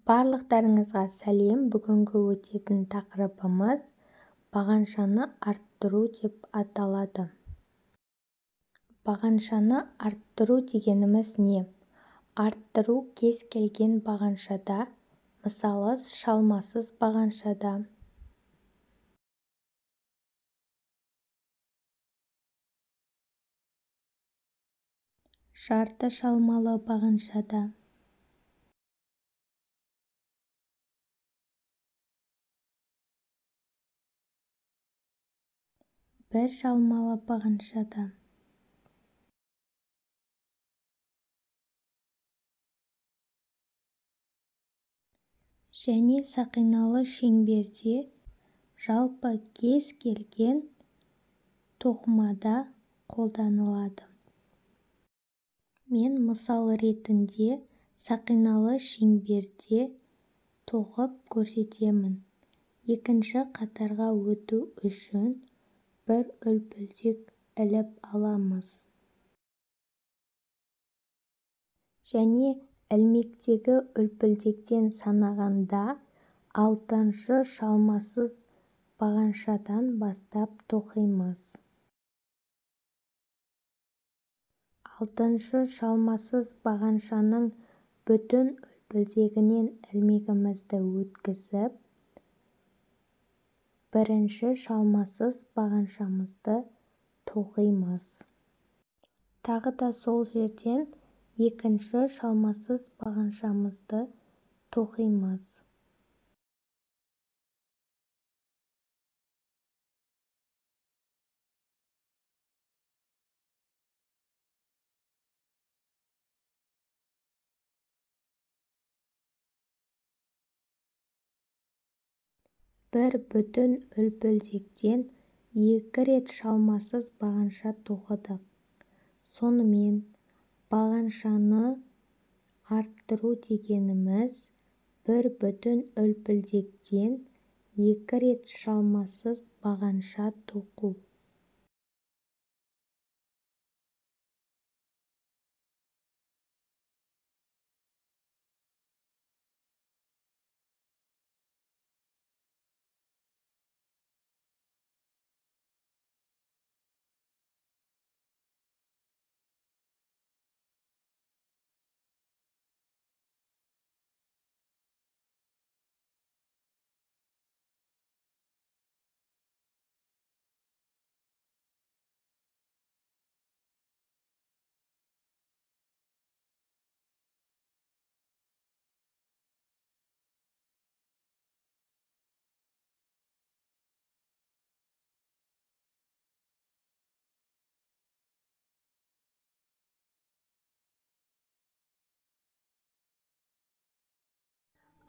Барлықтарыңызға сәлем. Бүгінгі өтетін тақырыбымыз бағаншаны арттыру деп аталады. Бағаншаны арттыру дегеніміз не? Арттыру кез келген бағаншада, мысалы шалмасыз бағаншада, жарты шалмалы бағаншада, бір шалмалы бағаншада, және сақиналы шеңберде жалпы кез келген тоқымада қолданылады. Мен мысал ретінде сақиналы шеңберде тоқып көрсетемін. Екінші қатарға өту үшін бір үлпілдек іліп аламыз. Және ілмектегі үлпілдектен санағанда 6-шы шалмасыз бағаншадан бастап тоқимыз. 6-шы шалмасыз бағаншаның бүтін үлпілдегінен ілмегімізді өткізіп, 1-ші шалмасыз бағаншамызды тоқимыз. Тағы да сол жерден 2-ші шалмасыз бағаншамызды тоқимыз. Бір бүтін үлпілдектен 2 рет шалмасыз бағанша тоқыдық. Сонымен бағаншаны арттыру дегеніміз бір бүтін үлпілдектен 2 рет шалмасыз бағанша тоқу.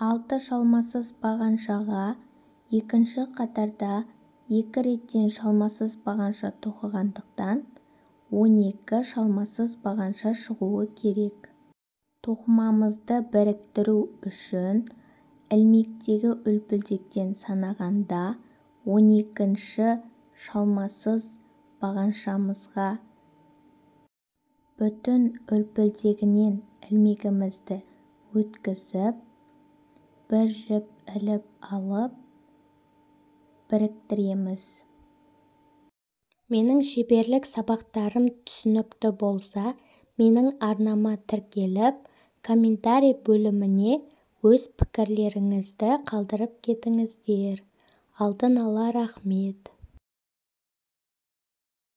Алты шалмасыз бағаншаға екінші қатарда 2 реттен шалмасыз бағанша тоқығандықтан 12 шалмасыз бағанша шығуы керек. Тоқымамызды біріктіру үшін ілмектегі үлпілдектен санағанда 12-ші шалмасыз бағаншамызға бүтін үлпілдегінен ілмегімізді өткізіп, бір жіп іліп алып біріктіреміз. Менің шеберлік сабақтарым түсінікті болса, менің арнама тіркеліп, комментарий бөліміне өз пікірлеріңізді қалдырып кетіңіздер. Алдын ала рахмет.